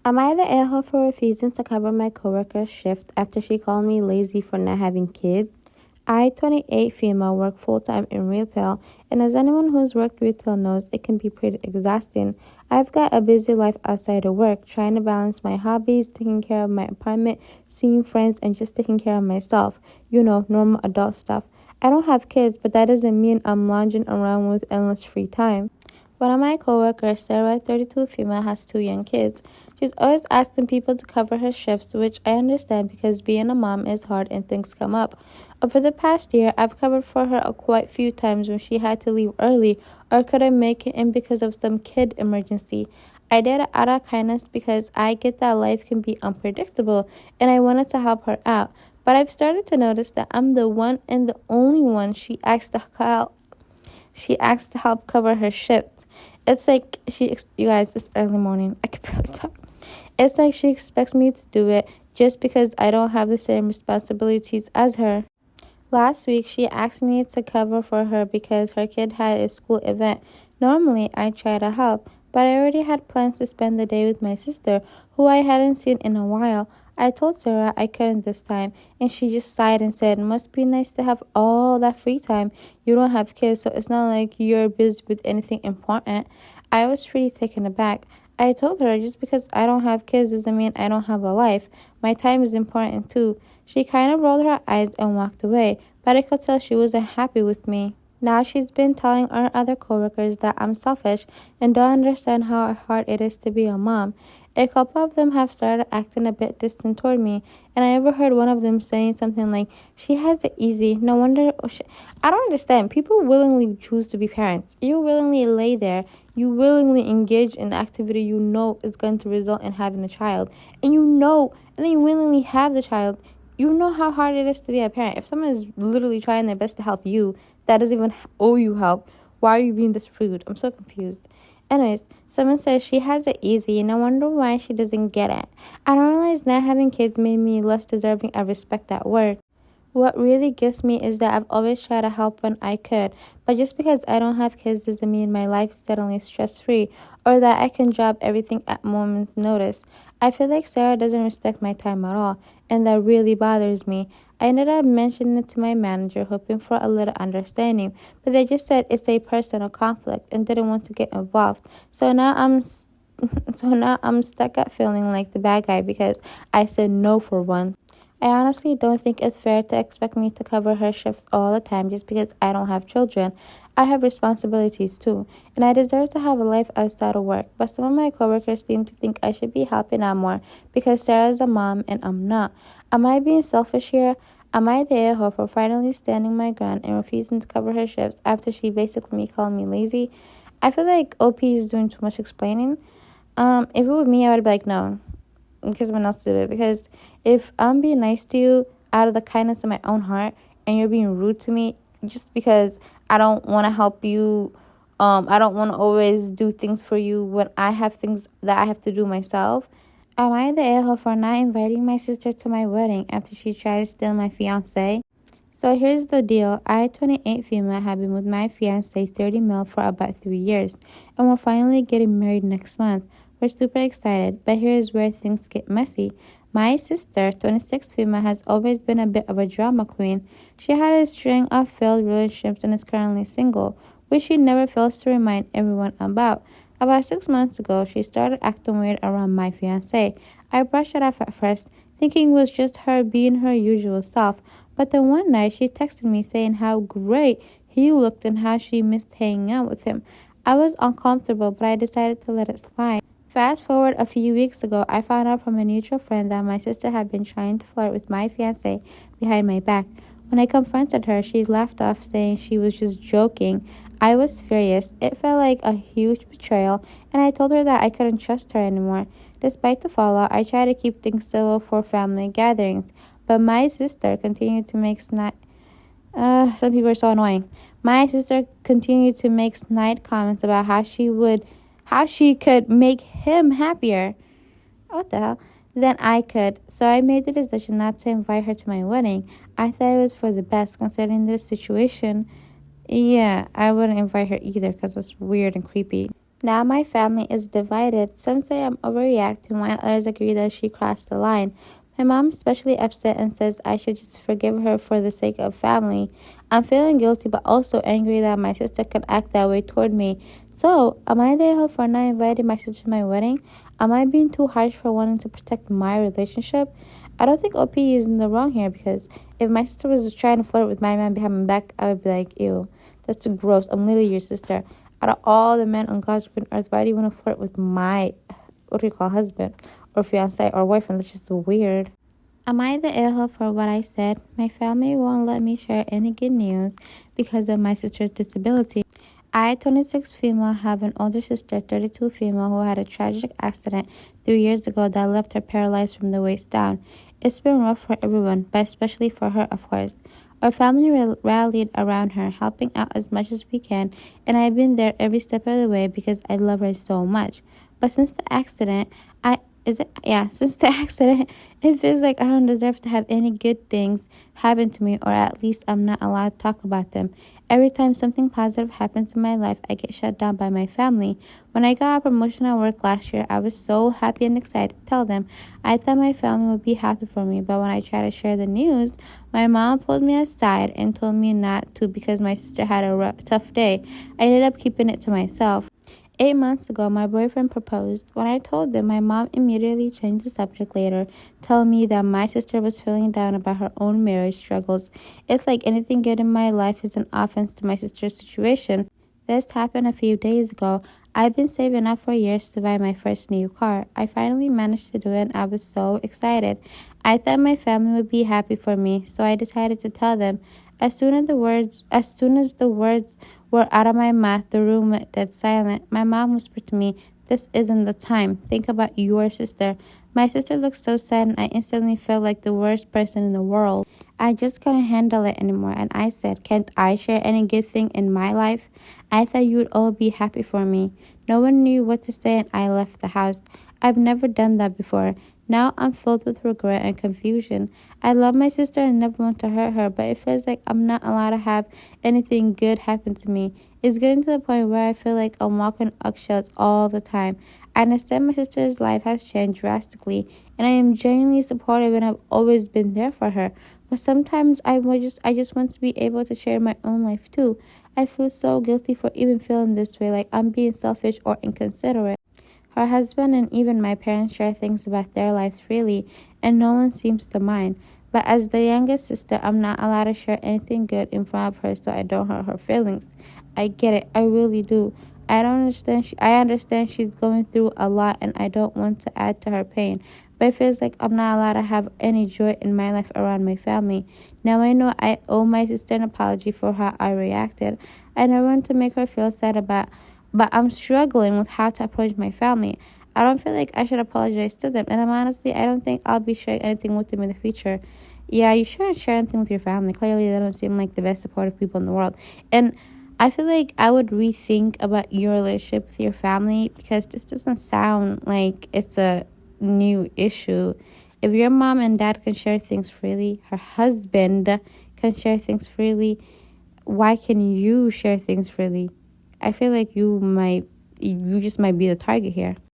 Am I the a-hole for refusing to cover my coworker's shift after she called me lazy for not having kids? I, 28 female, work full-time in retail, and as anyone who's worked retail knows, it can be pretty exhausting. I've got a busy life outside of work, trying to balance my hobbies, taking care of my apartment, seeing friends, and just taking care of myself. Normal adult stuff. I don't have kids, but that doesn't mean I'm lounging around with endless free time. One of my coworkers, Sarah, 32 female, has 2 young kids. She's always asking people to cover her shifts, which I understand because being a mom is hard and things come up. Over the past year, I've covered for her quite a few times when she had to leave early or couldn't make it in because of some kid emergency. I did it out of kindness because I get that life can be unpredictable and I wanted to help her out. But I've started to notice that I'm the one and the only one she asks to help. She asks to help cover her shift. It's like you guys, it's early morning. I can barely talk. It's like she expects me to do it just because I don't have the same responsibilities as her. Last week, she asked me to cover for her because her kid had a school event. Normally, I try to help, but I already had plans to spend the day with my sister, who I hadn't seen in a while. I told Sarah I couldn't this time, and she just sighed and said, "Must be nice to have all that free time. You don't have kids, so it's not like you're busy with anything important." I was pretty taken aback. I told her just because I don't have kids doesn't mean I don't have a life. My time is important too. She kind of rolled her eyes and walked away, but I could tell she wasn't happy with me. Now she's been telling our other coworkers that I'm selfish and don't understand how hard it is to be a mom. A couple of them have started acting a bit distant toward me, and I overheard one of them saying something like, "She has it easy, no wonder." I don't understand. People willingly choose to be parents. You willingly lay there. You willingly engage in activity you know is going to result in having a child. And then you willingly have the child. You know how hard it is to be a parent. If someone is literally trying their best to help you, that doesn't even owe you help, why are you being this rude? I'm so confused. Anyways, someone says she has it easy, and I wonder why she doesn't get it. I don't realize not having kids made me less deserving of respect at work. What really gets me is that I've always tried to help when I could, but just because I don't have kids doesn't mean my life is suddenly stress-free or that I can drop everything at moment's notice. I feel like Sarah doesn't respect my time at all, and that really bothers me. I ended up mentioning it to my manager, hoping for a little understanding, but they just said it's a personal conflict and didn't want to get involved. So now I'm stuck at feeling like the bad guy because I said no for one. I honestly don't think it's fair to expect me to cover her shifts all the time just because I don't have children. I have responsibilities too, and I deserve to have a life outside of work. But some of my coworkers seem to think I should be helping out more because Sarah's a mom and I'm not. Am I being selfish here? Am I the a-hole for finally standing my ground and refusing to cover her shifts after she basically called me lazy? I feel like OP is doing too much explaining. If it were me, I would be like, no, because someone else did it. Because if I'm being nice to you out of the kindness of my own heart and you're being rude to me just because I don't want to help you, I don't want to always do things for you when I have things that I have to do myself. Am I the a-hole for not inviting my sister to my wedding after she tried to steal my fiancé? So here's the deal. I, 28 female, have been with my fiancé, 30 male, for about 3 years, and we're finally getting married next month. We're super excited, but here's where things get messy. My sister, 26 female, has always been a bit of a drama queen. She had a string of failed relationships and is currently single, which she never fails to remind everyone about. About 6 months ago, she started acting weird around my fiancé. I brushed it off at first, thinking it was just her being her usual self. But then one night, she texted me saying how great he looked and how she missed hanging out with him. I was uncomfortable, but I decided to let it slide. Fast forward a few weeks ago, I found out from a mutual friend that my sister had been trying to flirt with my fiancé behind my back. When I confronted her, she laughed off, saying she was just joking. I was furious. It felt like a huge betrayal, and I told her that I couldn't trust her anymore. Despite the fallout, I tried to keep things civil for family gatherings, but my sister continued to make some people are so annoying. My sister continued to make snide comments about how she could make him happier. What the hell? Than I could. So I made the decision not to invite her to my wedding. I thought it was for the best considering this situation. Yeah, I wouldn't invite her either because it was weird and creepy. Now my family is divided. Some say I'm overreacting, while others agree that she crossed the line. My mom's especially upset and says I should just forgive her for the sake of family. I'm feeling guilty but also angry that my sister could act that way toward me. So, am I the a-hole for not inviting my sister to my wedding? Am I being too harsh for wanting to protect my relationship? I don't think OP is in the wrong here, because if my sister was trying to flirt with my man behind my back, I would be like, ew, that's gross. I'm literally your sister. Out of all the men on God's green earth, why do you want to flirt with my, what do you call, husband or fiance or boyfriend? That's just weird. Am I the a-hole for what I said? My family won't let me share any good news because of my sister's disability. I, 26 female, have an older sister, 32 female, who had a tragic accident 3 years ago that left her paralyzed from the waist down. It's been rough for everyone, but especially for her, of course. Our family rallied around her, helping out as much as we can, and I've been there every step of the way because I love her so much. But since the accident, since the accident, it feels like I don't deserve to have any good things happen to me, or at least I'm not allowed to talk about them. Every time something positive happens in my life, I get shut down by my family. When I got a promotion at work last year, I was so happy and excited to tell them. I thought my family would be happy for me, but when I tried to share the news, my mom pulled me aside and told me not to because my sister had a tough day. I ended up keeping it to myself. 8 months ago, my boyfriend proposed. When I told them, my mom immediately changed the subject later, telling me that my sister was feeling down about her own marriage struggles. It's like anything good in my life is an offense to my sister's situation. This happened a few days ago. I've been saving up for years to buy my first new car. I finally managed to do it and I was so excited. I thought my family would be happy for me, so I decided to tell them. As soon as the words were out of my mouth, the room went dead silent. My mom whispered to me, "This isn't the time. Think about your sister." My sister looked so sad and I instantly felt like the worst person in the world. I just couldn't handle it anymore and I said, "Can't I share any good thing in my life? I thought you would all be happy for me." No one knew what to say and I left the house. I've never done that before. Now I'm filled with regret and confusion. I love my sister and never want to hurt her, but it feels like I'm not allowed to have anything good happen to me. It's getting to the point where I feel like I'm walking eggshells all the time. I understand my sister's life has changed drastically, and I am genuinely supportive and I've always been there for her. But sometimes I just want to be able to share my own life too. I feel so guilty for even feeling this way, like I'm being selfish or inconsiderate. Her husband and even my parents share things about their lives freely, and no one seems to mind. But as the youngest sister, I'm not allowed to share anything good in front of her so I don't hurt her feelings. I get it, I really do. I understand she's going through a lot and I don't want to add to her pain. But it feels like I'm not allowed to have any joy in my life around my family. Now I know I owe my sister an apology for how I reacted. I never want to make her feel sad but I'm struggling with how to approach my family. I don't feel like I should apologize to them, and I don't think I'll be sharing anything with them in the future. Yeah, you shouldn't share anything with your family. Clearly, they don't seem like the best supportive people in the world. And I feel like I would rethink about your relationship with your family, because this doesn't sound like it's a new issue. If your mom and dad can share things freely, her husband can share things freely, why can you share things freely? I feel like you just might be the target here.